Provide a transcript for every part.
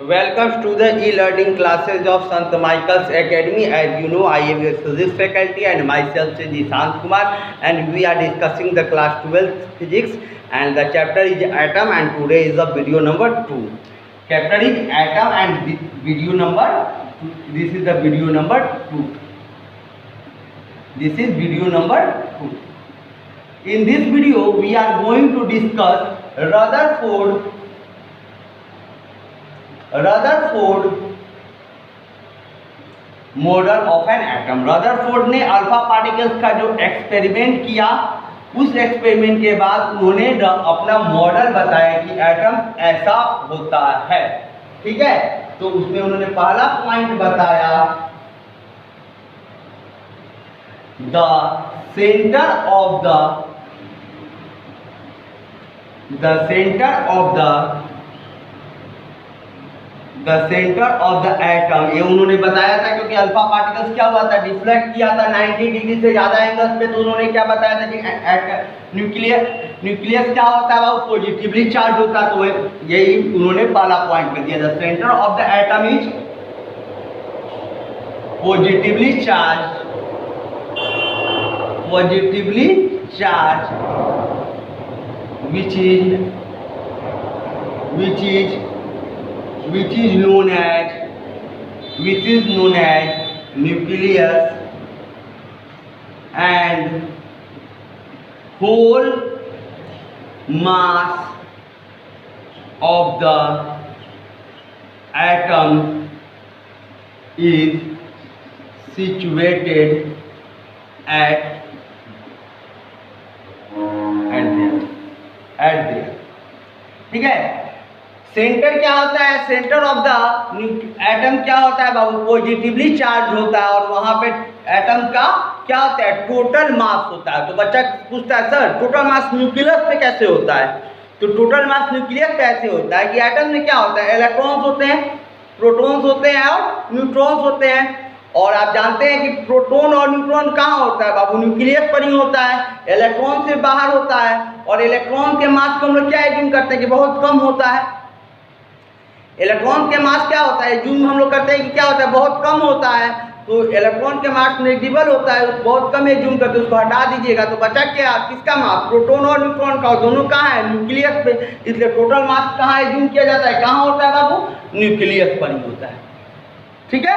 Welcome to the e-learning classes of Sant Michael's Academy. As you know, I am your physics faculty and myself is Nishant Kumar, and we are discussing the class 12 physics, and the chapter is atom, and today is the video number 2. Chapter is atom and video number 2. This is the video number 2. This is video number 2. In this video, we are going to discuss Rutherford model of an atom. Rutherford ने alpha particles का जो experiment किया, उस experiment के बाद उन्होंने अपना model बताया कि एटम ऐसा होता है। ठीक है, तो उसमें उन्होंने पहला पॉइंट बताया, the centre of the atom. ये उन्होंने बताया था क्योंकि अल्फा पार्टिकल्स क्या हुआ था, डिफ्लेक्ट किया था 90 डिग्री से ज़्यादा एंगल्स पे। तो उन्होंने क्या बताया था कि न्यूक्लियस क्या होता है, वो पॉजिटिवली चार्ज होता है। तो यही उन्होंने पहला पॉइंट कर दिया, the centre of the atom is positively charge which is known as nucleus, and whole mass of the atom is situated at there। ठीक है, सेंटर क्या होता है, सेंटर ऑफ द एटम क्या होता है बाबू, पॉजिटिवली चार्ज होता है। और वहां पे एटम का क्या होता है, टोटल मास होता है। तो बच्चा पूछता है, सर टोटल मास न्यूक्लियस पे कैसे होता है? तो टोटल मास न्यूक्लियस पे ऐसे होता है कि एटम में क्या होता है, इलेक्ट्रॉन्स होते हैं, प्रोटॉन्स होते हैं और न्यूट्रॉन्स होते हैं। और आप जानते हैं कि प्रोटॉन और न्यूट्रॉन कहाँ होता है बाबू, न्यूक्लियस पर ही होता है, इलेक्ट्रॉन से बाहर होता है। और इलेक्ट्रॉन के मास को हम लोग क्या एज्यूम करते हैं कि बहुत कम होता है। इलेक्ट्रॉन के मास क्या होता है, एज्यूम हम लोग करते हैं कि क्या होता है, बहुत कम होता है। तो इलेक्ट्रॉन के मास नेगेटिव होता है, बहुत कम एज्यूम करते हैं, उसको हटा दीजिएगा। तो बचा क्या, किसका मास, प्रोटॉन और न्यूट्रॉन का, दोनों कहाँ है, न्यूक्लियस पे। इसलिए टोटल मास कहाँ एज्यूम किया जाता है, कहाँ होता है बाबू, न्यूक्लियस पर ही होता है। ठीक है,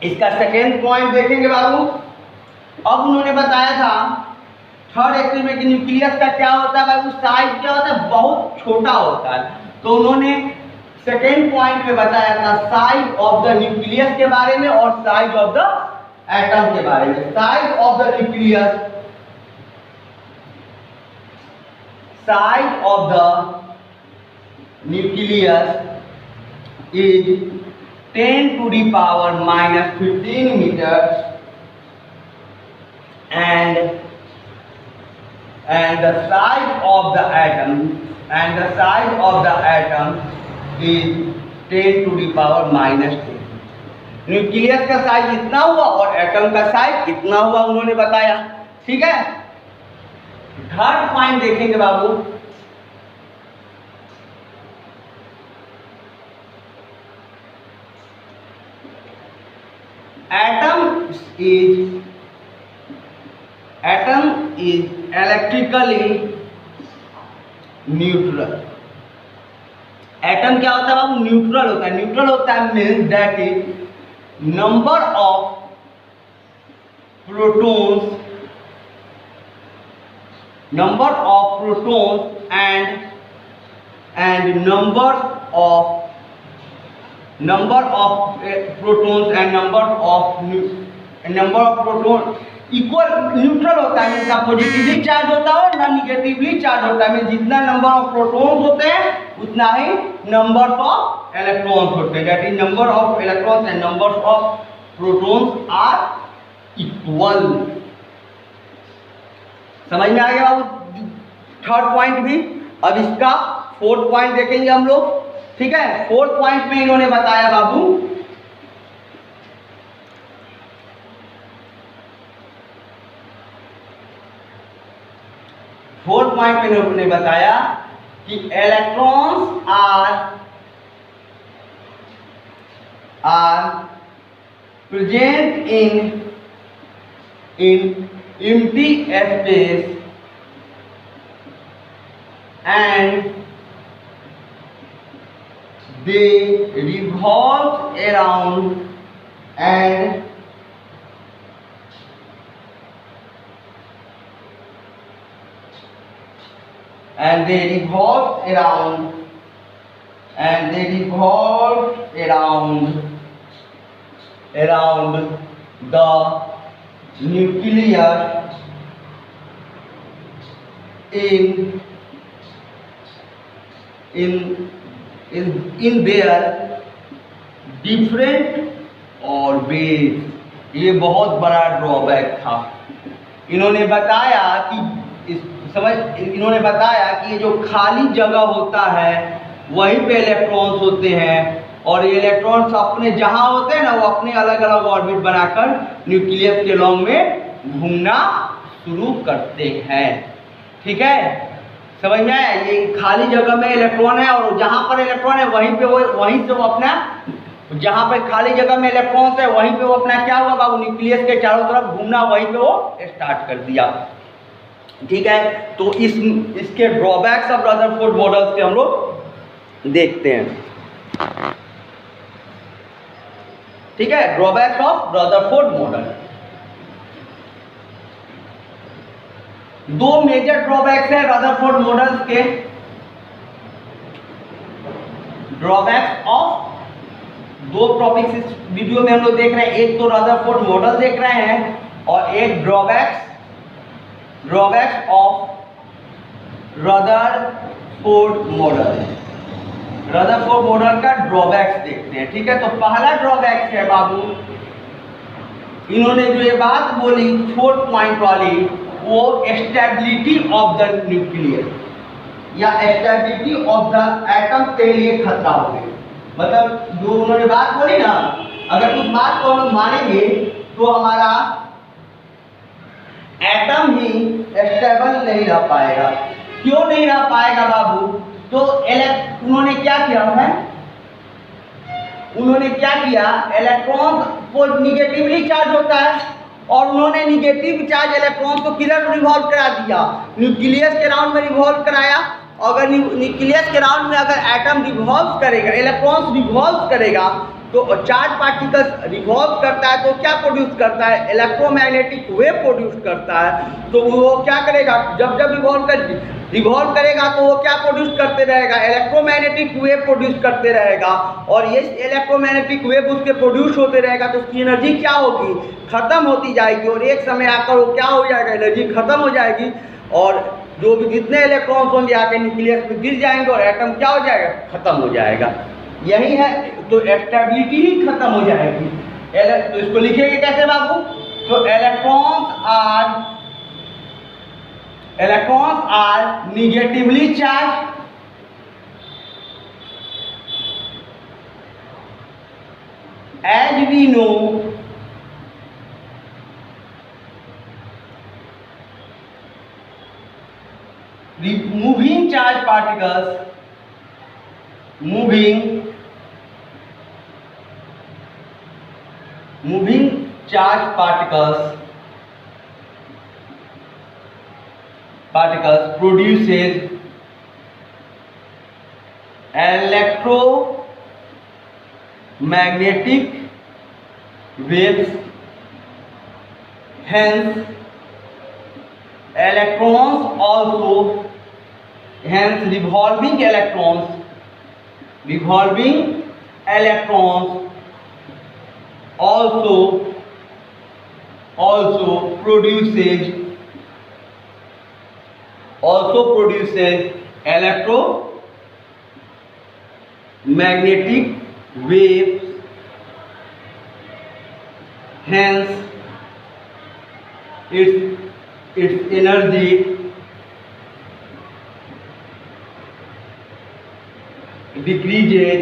इसका सेकेंड पॉइंट देखेंगे बाबू। अब उन्होंने बताया था थर्ड एक्सपेरिमेंट कि न्यूक्लियस का क्या होता है बाबू, साइज क्या होता है, बहुत छोटा होता है। तो उन्होंने सेकेंड पॉइंट पे बताया था साइज ऑफ द न्यूक्लियस के बारे में और साइज ऑफ द एटम के बारे में। Size of the nucleus is 10 to the power minus 15 meters, and the size of the atom is 10 to the power minus 10। Nucleus का साइज इतना हुआ और एटम का साइज इतना हुआ, उन्होंने बताया। ठीक है, थर्ड पॉइंट देखेंगे बाबू। Atom is electrically neutral। Atom क्या होता है बाबू, न्यूट्रल होता है। न्यूट्रल होता है means that is number of protons and number of protons and number of proton equal neutral होता है, मीन्स ना पॉजिटिवली चार्ज होता है ना निगेटिवली चार्ज होता है। मीन्स जितना नंबर ऑफ प्रोटॉन्स होते हैं उतना ही नंबर ऑफ इलेक्ट्रॉन्स होते हैं। That is number of electrons and number of protons are equal. समझ में आ गया बाबू थर्ड पॉइंट भी। अब इसका फोर्थ पॉइंट देखेंगे हम लोग। ठीक है, फोर्थ पॉइंट में इन्होंने बताया बाबू फोर्थ पॉइंट में उन्होंने बताया कि electrons are are present in empty space and they revolve around and they revolve around the nucleus in their different orbits। ये बहुत बड़ा ड्रॉबैक था। इन्होंने बताया कि इन्होंने बताया कि ये जो खाली जगह होता है वहीं पे इलेक्ट्रॉन्स होते हैं, और ये इलेक्ट्रॉन्स अपने जहाँ होते हैं ना वो अपने अलग अलग ऑर्बिट बनाकर न्यूक्लियस के लॉन्ग में घूमना शुरू करते हैं। ठीक है, समझ में आया? ये खाली जगह में इलेक्ट्रॉन है और जहाँ पर इलेक्ट्रॉन है वहीं से वो अपना, जहाँ पर खाली जगह में इलेक्ट्रॉन्स है वहीं पे वो अपना क्या हुआ बाबू, न्यूक्लियस के चारों तरफ घूमना वहीं पे वो स्टार्ट कर दिया। ठीक है, तो इसके ड्रॉबैक्स ऑफ रदरफोर्ड मॉडल्स के हम लोग देखते हैं। ठीक है, ड्रॉबैक्स ऑफ रदरफोर्ड मॉडल। दो मेजर ड्रॉबैक्स हैं रदरफोर्ड मॉडल्स के। ड्रॉबैक्स ऑफ, दो टॉपिक्स इस वीडियो में हम लोग देख रहे हैं, एक तो रदरफोर्ड मॉडल देख रहे हैं और एक drawbacks of Rutherford model. Rutherford model का ड्रॉबैक्स देखते हैं। ठीक है, तो पहला ड्रॉबैक्स है बाबू, इन्होंने जो ये बात बोली 4 पॉइंट वाली, वो स्टेबिलिटी ऑफ द न्यूक्लियस या स्टेबिलिटी ऑफ द एटम के लिए खतरा हो गई। मतलब जो उन्होंने बात बोली ना, अगर उस बात को हम मानेंगे तो हमारा एटम ही स्टेबल नहीं रह पाएगा। क्यों नहीं रह पाएगा बाबू? तो उन्होंने क्या किया है, उन्होंने क्या किया, इलेक्ट्रॉन को निगेटिवली चार्ज होता है और उन्होंने निगेटिव चार्ज इलेक्ट्रॉन को किधर रिवॉल्व करा दिया, न्यूक्लियस के राउंड में रिवॉल्व कराया। अगर न्यूक्लियस के राउंड में अगर एटम रिवॉल्व करेगा, इलेक्ट्रॉन्स रिवॉल्व करेगा, तो चार्ज पार्टिकल्स रिवॉल्व करता है तो क्या प्रोड्यूस करता है, इलेक्ट्रोमैग्नेटिक वेव प्रोड्यूस करता है। तो वो क्या करेगा, जब रिवॉल्व करेगा तो वो क्या प्रोड्यूस करते रहेगा, इलेक्ट्रोमैग्नेटिक वेव प्रोड्यूस करते रहेगा, और ये इलेक्ट्रोमैग्नेटिक वेव उसके प्रोड्यूस होते रहेगा तो उसकी एनर्जी क्या होगी, खत्म होती जाएगी, और एक समय आकर वो क्या हो जाएगा, एनर्जी खत्म हो जाएगी, और जो भी जितने इलेक्ट्रॉन्स होंगे आके न्यूक्लियस में गिर जाएंगे और एटम क्या हो जाएगा, खत्म हो जाएगा। यही है, तो स्टेबिलिटी ही खत्म हो जाएगी। तो इसको लिखेंगे कैसे बाबू, तो electrons are negatively charge as we know moving charge particles moving charge particles produces electromagnetic waves, hence electrons also, hence revolving electrons also produces electromagnetic waves, hence its energy decreases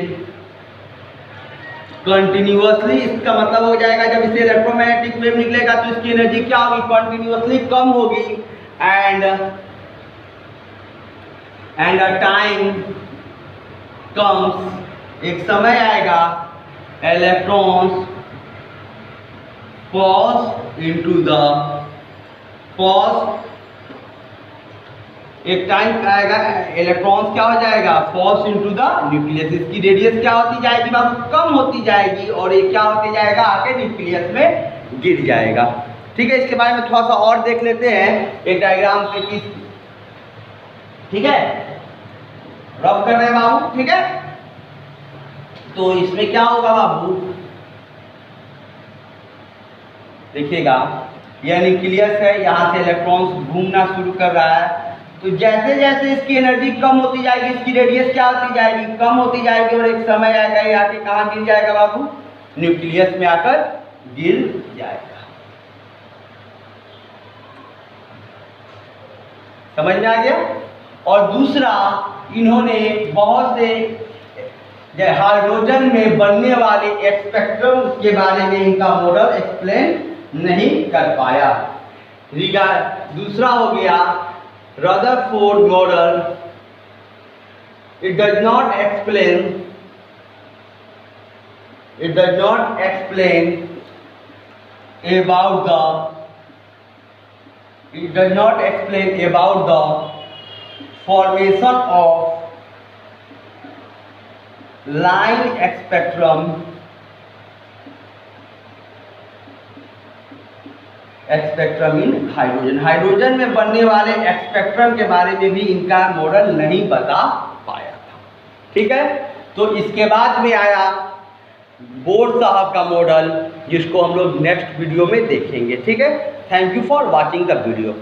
continuously. इसका मतलब हो जाएगा जब इसे electromagnetic wave निकलेगा तो इसकी energy क्या होगी, कंटिन्यूअसली कम होगी, एंड अ टाइम कम्स, एक समय आएगा, electrons pass into the एक टाइम आएगा इलेक्ट्रॉन्स क्या हो जाएगा, फॉल्स इनटू द न्यूक्लियस। इसकी रेडियस क्या होती जाएगी बाबू, कम होती जाएगी और ये क्या होते जाएगा, आके न्यूक्लियस में गिर जाएगा। ठीक है, इसके बारे में थोड़ा सा और देख लेते हैं एक डायग्राम से कि ठीक है, रब कर रहे हैं बाबू। ठीक है, तो इसमें क्या होगा बाबू, देखिएगा यह न्यूक्लियस है, यहाँ से इलेक्ट्रॉन्स घूमना शुरू कर रहा है। तो जैसे जैसे इसकी एनर्जी कम होती जाएगी, इसकी रेडियस क्या होती जाएगी, कम होती जाएगी और एक समय आएगा ये आके कहाँ गिर जाएगा बाबू, न्यूक्लियस में आकर गिर जाएगा। समझ में आ गया। और दूसरा, इन्होंने बहुत से हाइड्रोजन में बनने वाले स्पेक्ट्रम के बारे में इनका मॉडल एक्सप्लेन नहीं कर पाया। दूसरा हो गया Rutherford model. It does not explain about the formation of line spectrum in hydrogen. Hydrogen में बनने वाले स्पेक्ट्रम के बारे में भी इनका मॉडल नहीं बता पाया था। ठीक है, तो इसके बाद में आया बोर साहब का मॉडल, जिसको हम लोग नेक्स्ट वीडियो में देखेंगे। ठीक है, thank you for watching the video.